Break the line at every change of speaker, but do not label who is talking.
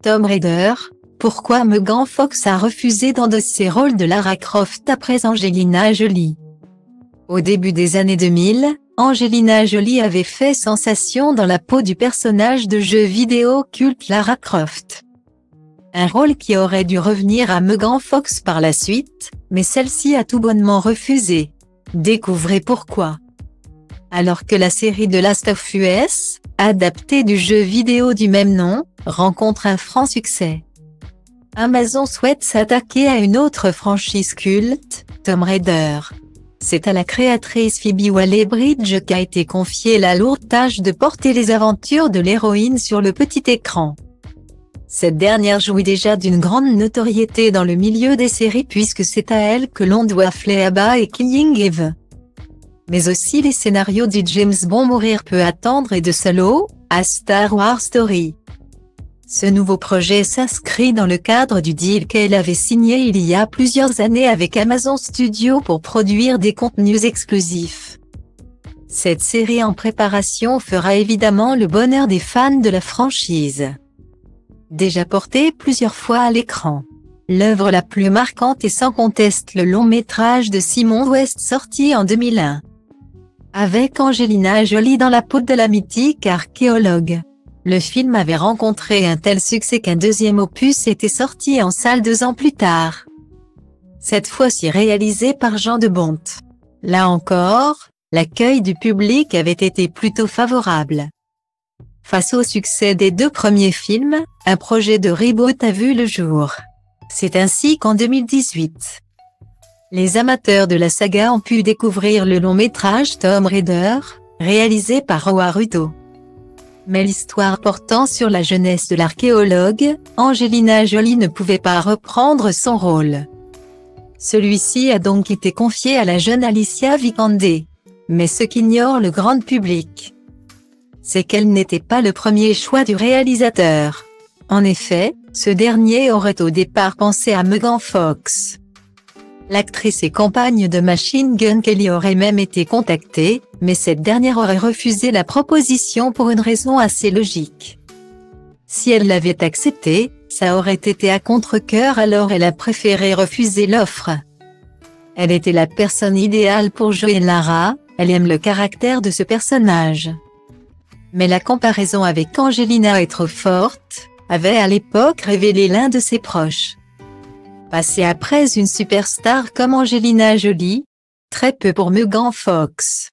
Tomb Raider, pourquoi Megan Fox a refusé d'endosser ses rôles de Lara Croft après Angelina Jolie? Au début des années 2000, Angelina Jolie avait fait sensation dans la peau du personnage de jeu vidéo culte Lara Croft. Un rôle qui aurait dû revenir à Megan Fox par la suite, mais celle-ci a tout bonnement refusé. Découvrez pourquoi. Alors que la série The Last of Us, adaptée du jeu vidéo du même nom, rencontre un franc succès, Amazon souhaite s'attaquer à une autre franchise culte, Tomb Raider. C'est à la créatrice Phoebe Waller-Bridge qu'a été confiée la lourde tâche de porter les aventures de l'héroïne sur le petit écran. Cette dernière jouit déjà d'une grande notoriété dans le milieu des séries puisque c'est à elle que l'on doit Fleabag et Killing Eve. Mais aussi les scénarios du James Bond Mourir peut attendre et de Solo, à Star Wars Story. Ce nouveau projet s'inscrit dans le cadre du deal qu'elle avait signé il y a plusieurs années avec Amazon Studios pour produire des contenus exclusifs. Cette série en préparation fera évidemment le bonheur des fans de la franchise. Déjà portée plusieurs fois à l'écran, l'œuvre la plus marquante est sans conteste le long-métrage de Simon West sorti en 2001. Avec Angelina Jolie dans la peau de la mythique archéologue. Le film avait rencontré un tel succès qu'un deuxième opus était sorti en salle 2 ans plus tard. Cette fois-ci réalisé par Jean de Bont. Là encore, l'accueil du public avait été plutôt favorable. Face au succès des 2 premiers films, un projet de reboot a vu le jour. C'est ainsi qu'en 2018, les amateurs de la saga ont pu découvrir le long-métrage Tomb Raider, réalisé par Howard Hutto. Mais l'histoire portant sur la jeunesse de l'archéologue, Angelina Jolie ne pouvait pas reprendre son rôle. Celui-ci a donc été confié à la jeune Alicia Vikander. Mais ce qu'ignore le grand public, c'est qu'elle n'était pas le premier choix du réalisateur. En effet, ce dernier aurait au départ pensé à Megan Fox. L'actrice et compagne de Machine Gun Kelly aurait même été contactée, mais cette dernière aurait refusé la proposition pour une raison assez logique. Si elle l'avait acceptée, ça aurait été à contre-cœur alors elle a préféré refuser l'offre. Elle était la personne idéale pour jouer Lara, elle aime le caractère de ce personnage. Mais la comparaison avec Angelina est trop forte, avait à l'époque révélé l'un de ses proches. Passer après une superstar comme Angelina Jolie, très peu pour Megan Fox.